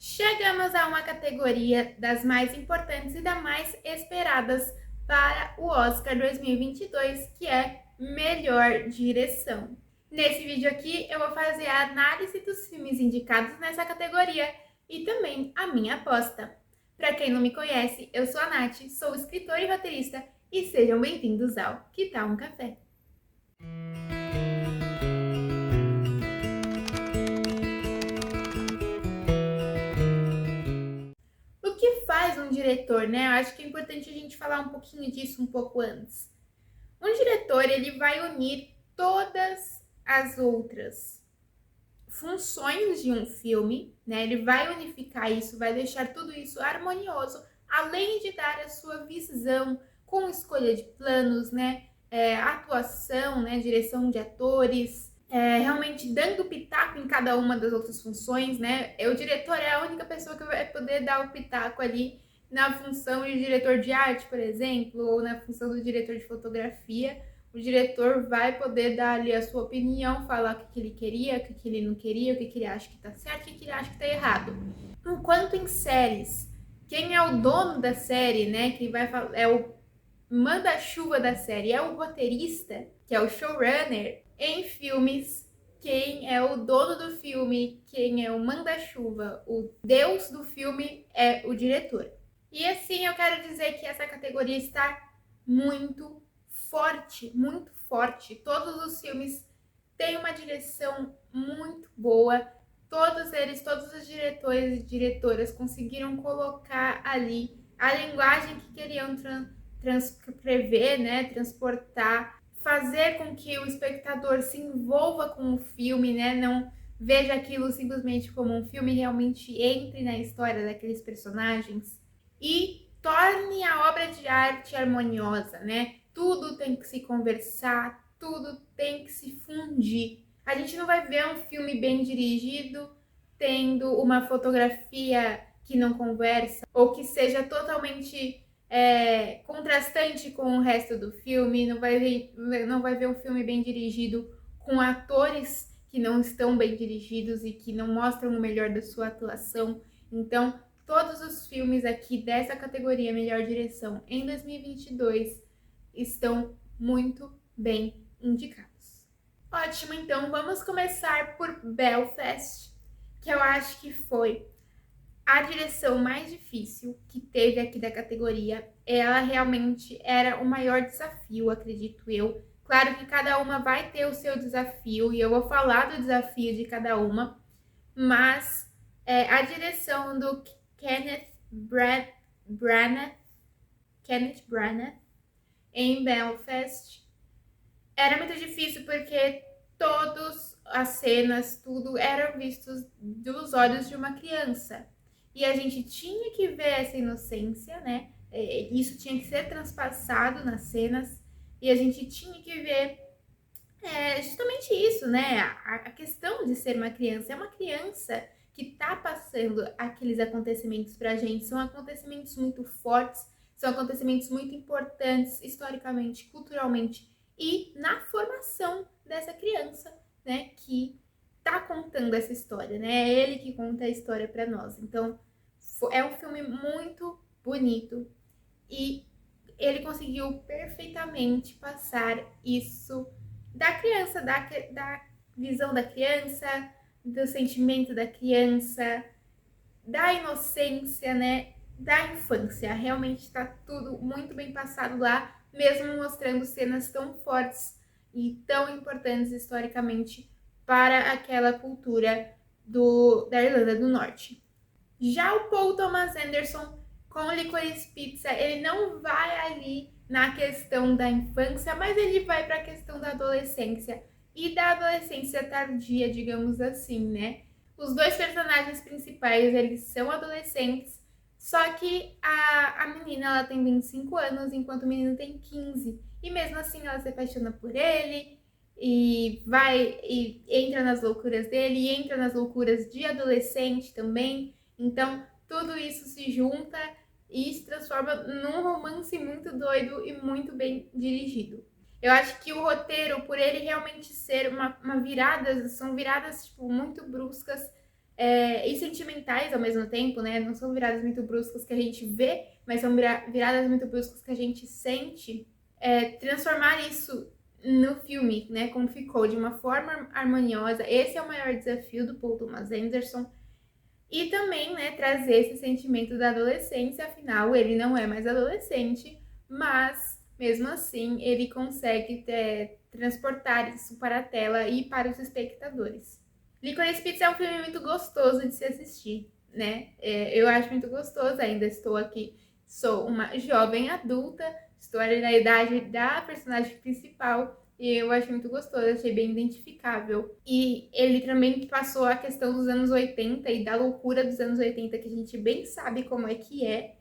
Chegamos a uma categoria das mais importantes e das mais esperadas para o Oscar 2022, que é Melhor Direção. Nesse vídeo aqui eu vou fazer a análise dos filmes indicados nessa categoria e também a minha aposta. Para quem não me conhece, eu sou a Nath, sou escritora e roteirista e sejam bem-vindos ao Que Tal um Café? O que faz um diretor, né? Eu acho que é importante a gente falar um pouquinho disso um pouco antes. Um diretor, ele vai unir todas as outras funções de um filme, né? Ele vai unificar isso, vai deixar tudo isso harmonioso, além de dar a sua visão com escolha de planos, né? Atuação, né? Direção de atores, realmente dando pitaco em cada uma das outras funções, né? O diretor é a única pessoa que vai poder dar o pitaco ali na função de diretor de arte, por exemplo, ou na função do diretor de fotografia. O diretor vai poder dar ali a sua opinião, falar o que ele queria, o que ele não queria, o que ele acha que tá certo, o que ele acha que tá errado. Enquanto em séries, quem é o dono da série, né? Quem vai falar é o manda-chuva da série, é o roteirista, que é o showrunner. Em filmes, quem é o dono do filme, quem é o manda-chuva, o deus do filme é o diretor. E assim, eu quero dizer que essa categoria está muito forte, muito forte. Todos os filmes têm uma direção muito boa. Todos eles, todos os diretores e diretoras conseguiram colocar ali a linguagem que queriam transcrever, né, transportar, fazer com que o espectador se envolva com o filme, né, não veja aquilo simplesmente como um filme, realmente entre na história daqueles personagens e torne a obra de arte harmoniosa, né? Tudo tem que se conversar, tudo tem que se fundir. A gente não vai ver um filme bem dirigido tendo uma fotografia que não conversa ou que seja totalmente contrastante com o resto do filme. Não vai ver um filme bem dirigido com atores que não estão bem dirigidos e que não mostram o melhor da sua atuação. Então, todos os filmes aqui dessa categoria Melhor Direção em 2022 estão muito bem indicados. Ótimo, então vamos começar por Belfast, que eu acho que foi a direção mais difícil que teve aqui da categoria. Ela realmente era o maior desafio, acredito eu. Claro que cada uma vai ter o seu desafio e eu vou falar do desafio de cada uma, mas a direção do Kenneth Branagh em Belfast era muito difícil porque todas as cenas, tudo eram vistos dos olhos de uma criança. E a gente tinha que ver essa inocência, né? Isso tinha que ser transpassado nas cenas e a gente tinha que ver justamente isso, né? A questão de ser uma criança. É uma criança que tá passando aqueles acontecimentos pra gente. São acontecimentos muito fortes, são acontecimentos muito importantes historicamente, culturalmente e na formação dessa criança, né? Que tá contando essa história, né? É ele que conta a história para nós. Então, é um filme muito bonito e ele conseguiu perfeitamente passar isso da criança, da visão da criança, do sentimento da criança, da inocência, né? Da infância. Realmente está tudo muito bem passado lá, mesmo mostrando cenas tão fortes e tão importantes historicamente para aquela cultura da Irlanda do Norte. Já o Paul Thomas Anderson com Licorice Pizza, ele não vai ali na questão da infância, mas ele vai para a questão da adolescência e da adolescência tardia, digamos assim, né? Os dois personagens principais, eles são adolescentes, só que a menina, ela tem 25 anos, enquanto o menino tem 15. E mesmo assim ela se apaixona por ele e vai e entra nas loucuras dele e entra nas loucuras de adolescente também. Então, tudo isso se junta e se transforma num romance muito doido e muito bem dirigido. Eu acho que o roteiro, por ele realmente ser uma virada, são viradas tipo, muito bruscas, e sentimentais ao mesmo tempo, né? Não são viradas muito bruscas que a gente vê, mas são viradas muito bruscas que a gente sente. Transformar isso no filme, né? Como ficou, de uma forma harmoniosa. Esse é o maior desafio do Paul Thomas Anderson. E também, né, trazer esse sentimento da adolescência, afinal, ele não é mais adolescente, mas mesmo assim ele consegue transportar isso para a tela e para os espectadores. Licorice Pizza é um filme muito gostoso de se assistir, né? Eu acho muito gostoso, ainda estou aqui, sou uma jovem adulta, estou ali na idade da personagem principal, e eu achei muito gostoso, achei bem identificável. E ele também passou a questão dos anos 80 e da loucura dos anos 80, que a gente bem sabe como é que é.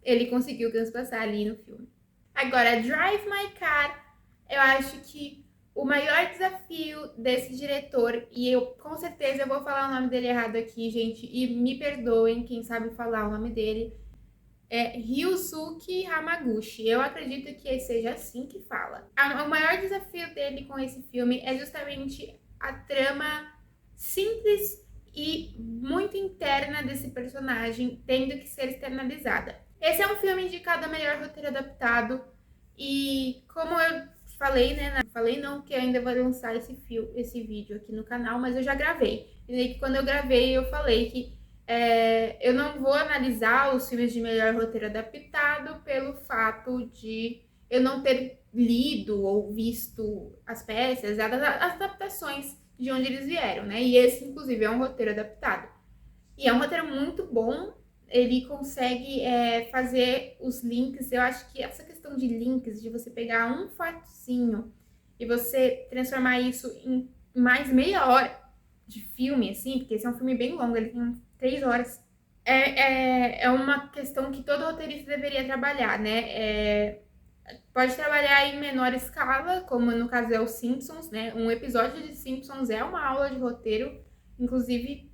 Ele conseguiu transpassar ali no filme. Agora, Drive My Car, eu acho que o maior desafio desse diretor, e eu com certeza eu vou falar o nome dele errado aqui, gente, e me perdoem quem sabe falar o nome dele, é Ryusuke Hamaguchi. Eu acredito que seja assim que fala. O maior desafio dele com esse filme é justamente a trama simples e muito interna desse personagem tendo que ser externalizada. Esse é um filme indicado a melhor roteiro adaptado e como eu falei, né? Falei não, que eu ainda vou lançar esse vídeo aqui no canal, mas eu já gravei. E quando eu gravei, eu falei que eu não vou analisar os filmes de melhor roteiro adaptado pelo fato de eu não ter lido ou visto as peças, as adaptações de onde eles vieram, né? E esse, inclusive, é um roteiro adaptado. E é um roteiro muito bom, ele consegue fazer os links. Eu acho que essa questão de links, de você pegar um fatozinho e você transformar isso em mais meia hora de filme, assim, porque esse é um filme bem longo, ele tem 3 horas. É uma questão que todo roteirista deveria trabalhar, né? Pode trabalhar em menor escala, como no caso é o Simpsons, né? Um episódio de Simpsons é uma aula de roteiro, inclusive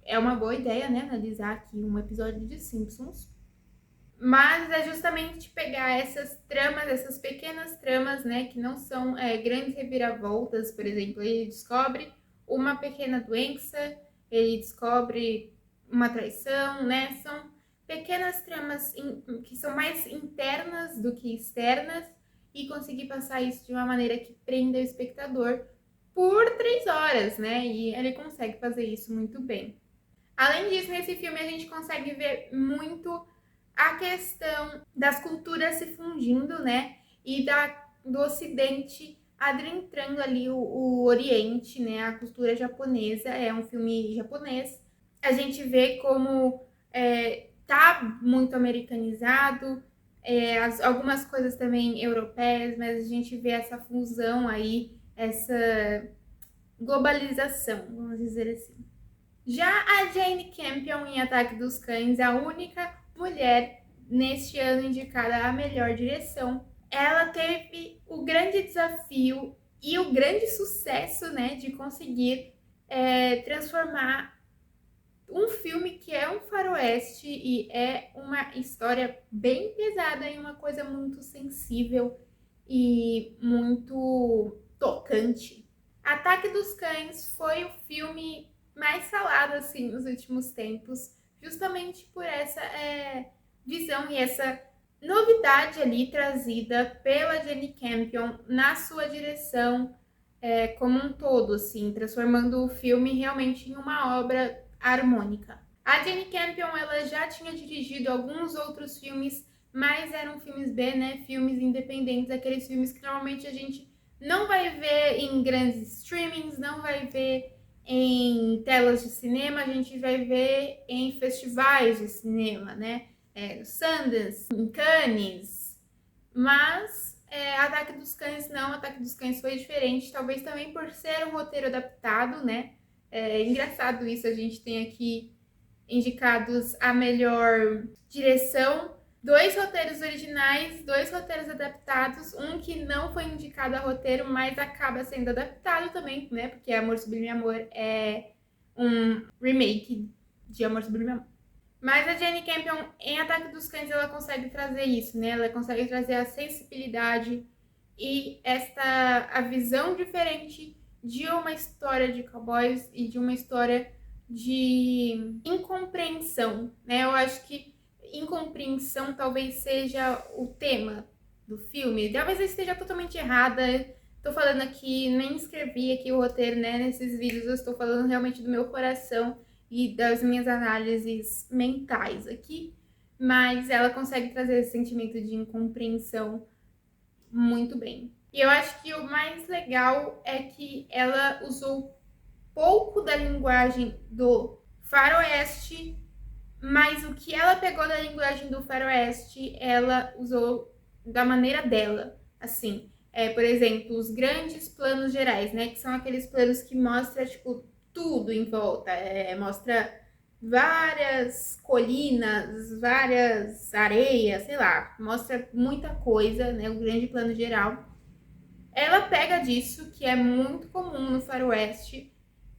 é uma boa ideia, né? Analisar aqui um episódio de Simpsons. Mas é justamente pegar essas tramas, essas pequenas tramas, né? Que não são grandes reviravoltas, por exemplo. Ele descobre uma pequena doença, ele descobre uma traição, né? São pequenas tramas que são mais internas do que externas e conseguir passar isso de uma maneira que prenda o espectador por 3 horas, né? E ele consegue fazer isso muito bem. Além disso, nesse filme a gente consegue ver muito a questão das culturas se fundindo, né? E do Ocidente adentrando ali o Oriente, né? A cultura japonesa. É um filme japonês. A gente vê como tá muito americanizado, algumas coisas também europeias, mas a gente vê essa fusão aí, essa globalização, vamos dizer assim. Já a Jane Campion em Ataque dos Cães, a única mulher neste ano indicada à melhor direção, ela teve o grande desafio e o grande sucesso, né, de conseguir transformar um filme que é um faroeste e é uma história bem pesada em uma coisa muito sensível e muito tocante. Ataque dos Cães foi o filme mais falado assim nos últimos tempos, justamente por essa visão e essa novidade ali trazida pela Jane Campion na sua direção como um todo, assim, transformando o filme realmente em uma obra harmônica. A Jane Campion ela já tinha dirigido alguns outros filmes, mas eram filmes B, né? Filmes independentes, aqueles filmes que normalmente a gente não vai ver em grandes streamings, não vai ver em telas de cinema, a gente vai ver em festivais de cinema, né? No Sundance, em Cannes, mas Ataque dos Cães não, Ataque dos Cães foi diferente, talvez também por ser um roteiro adaptado, né? É engraçado isso, a gente tem aqui indicados a melhor direção, 2 roteiros originais, 2 roteiros adaptados, um que não foi indicado a roteiro, mas acaba sendo adaptado também, né? Porque Amor Sublime Amor é um remake de Amor Sublime Amor. Mas a Jane Campion, em Ataque dos Cães, ela consegue trazer isso, né? Ela consegue trazer a sensibilidade e a visão diferente de uma história de cowboys e de uma história de incompreensão, né? Eu acho que incompreensão talvez seja o tema do filme. Talvez eu esteja totalmente errada. Tô falando aqui, nem escrevi aqui o roteiro, né? Nesses vídeos eu estou falando realmente do meu coração e das minhas análises mentais aqui. Mas ela consegue trazer esse sentimento de incompreensão muito bem. E eu acho que o mais legal é que ela usou pouco da linguagem do faroeste, mas o que ela pegou da linguagem do faroeste, ela usou da maneira dela. Assim, por exemplo, os grandes planos gerais, né? Que são aqueles planos que mostram, tipo, tudo em volta. Mostra várias colinas, várias areias, sei lá. Mostra muita coisa, né? O grande plano geral. Ela pega disso, que é muito comum no faroeste,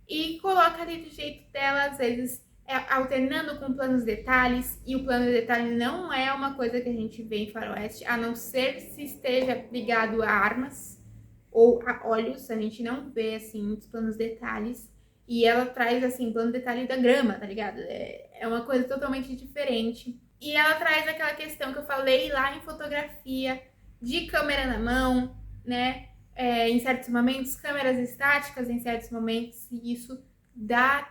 e coloca ali do jeito dela, às vezes alternando com planos detalhes, e o plano de detalhe não é uma coisa que a gente vê em faroeste, a não ser se esteja ligado a armas ou a olhos, a gente não vê, assim, muitos planos detalhes, e ela traz, assim, plano detalhe da grama, tá ligado? É uma coisa totalmente diferente. E ela traz aquela questão que eu falei lá em fotografia, de câmera na mão, né? Em certos momentos, câmeras estáticas em certos momentos, e isso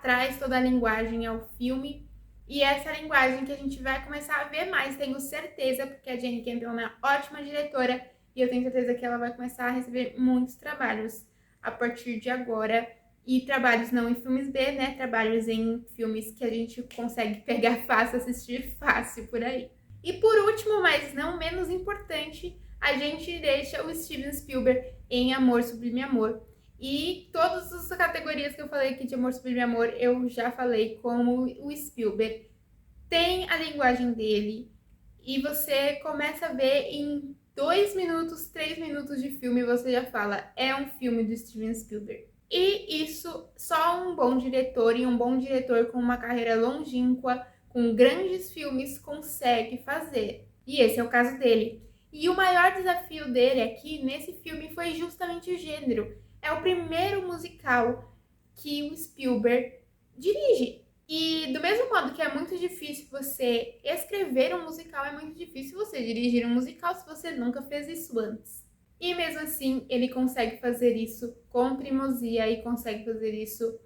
traz toda a linguagem ao filme. E essa linguagem que a gente vai começar a ver mais, tenho certeza, porque a Jane Campion é uma ótima diretora e eu tenho certeza que ela vai começar a receber muitos trabalhos a partir de agora. E trabalhos não em filmes B, né? Trabalhos em filmes que a gente consegue pegar fácil, assistir fácil por aí. E por último, mas não menos importante, a gente deixa o Steven Spielberg em Amor Sublime Amor. E todas as categorias que eu falei aqui de Amor Sublime Amor, eu já falei como o Spielberg tem a linguagem dele e você começa a ver em 2 minutos, 3 minutos de filme, você já fala, é um filme do Steven Spielberg. E isso só um bom diretor e um bom diretor com uma carreira longínqua, com grandes filmes, consegue fazer. E esse é o caso dele. E o maior desafio dele aqui nesse filme foi justamente o gênero. É o primeiro musical que o Spielberg dirige. E do mesmo modo que é muito difícil você escrever um musical, é muito difícil você dirigir um musical se você nunca fez isso antes. E mesmo assim, ele consegue fazer isso com primosia e consegue fazer isso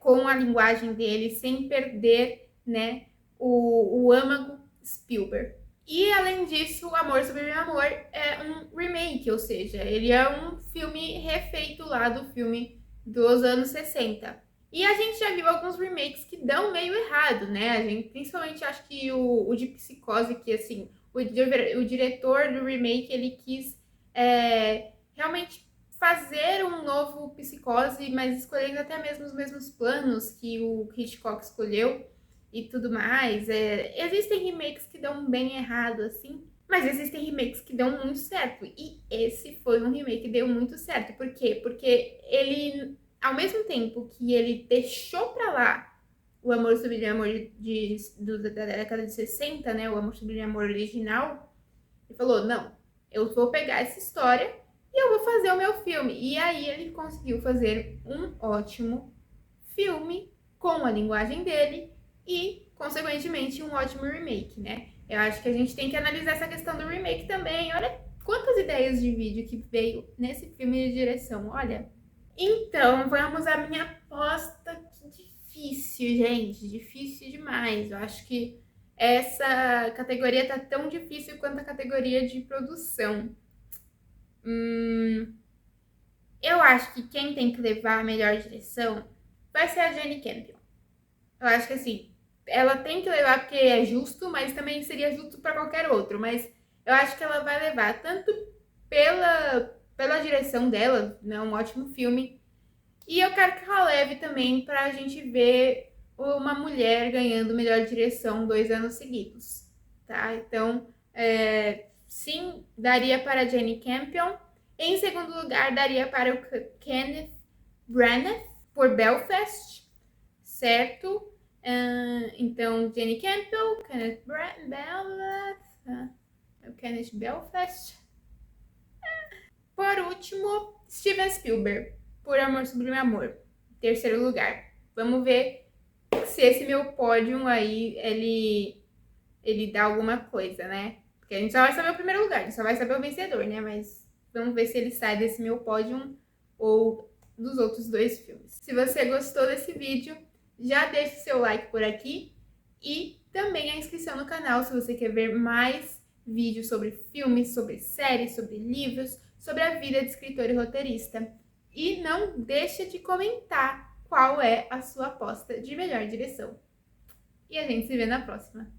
com a linguagem dele, sem perder, né, o âmago Spielberg. E além disso, o Amor Sublime Amor é um remake, ou seja, ele é um filme refeito lá do filme dos anos 60. E a gente já viu alguns remakes que dão meio errado, né? A gente, principalmente, acho que o de Psicose, que assim, o diretor do remake, ele quis realmente fazer um novo Psicose, mas escolhendo até mesmo os mesmos planos que o Hitchcock escolheu e tudo mais. Existem remakes que dão bem errado, assim, mas existem remakes que dão muito certo. E esse foi um remake que deu muito certo. Por quê? Porque ele, ao mesmo tempo que ele deixou pra lá o Amor Sublime Amor da década de 60, né? O Amor Sublime Amor original, ele falou, não, eu vou pegar essa história e eu vou fazer o meu filme. E aí ele conseguiu fazer um ótimo filme com a linguagem dele e, consequentemente, um ótimo remake, né? Eu acho que a gente tem que analisar essa questão do remake também. Olha quantas ideias de vídeo que veio nesse filme de direção, olha. Então, vamos à minha aposta. Que difícil, gente. Difícil demais. Eu acho que essa categoria tá tão difícil quanto a categoria de produção. Eu acho que quem tem que levar a melhor direção vai ser a Jane Campion. Eu acho que assim, ela tem que levar porque é justo, mas também seria justo para qualquer outro. Mas eu acho que ela vai levar tanto pela direção dela, né? Um ótimo filme. E eu quero que ela leve também para a gente ver uma mulher ganhando melhor direção 2 anos seguidos, tá? Então, sim, daria para a Jane Campion. Em segundo lugar, daria para o Kenneth Branagh por Belfast, certo? Então, Jane Campion, Kenneth Belfast, Por último, Steven Spielberg, Por Amor Sublime Amor, terceiro lugar. Vamos ver se esse meu pódio aí, ele dá alguma coisa, né? Porque a gente só vai saber o primeiro lugar, a gente só vai saber o vencedor, né? Mas vamos ver se ele sai desse meu pódio ou dos outros dois filmes. Se você gostou desse vídeo, já deixa o seu like por aqui e também a inscrição no canal se você quer ver mais vídeos sobre filmes, sobre séries, sobre livros, sobre a vida de escritor e roteirista. E não deixa de comentar qual é a sua aposta de melhor direção. E a gente se vê na próxima.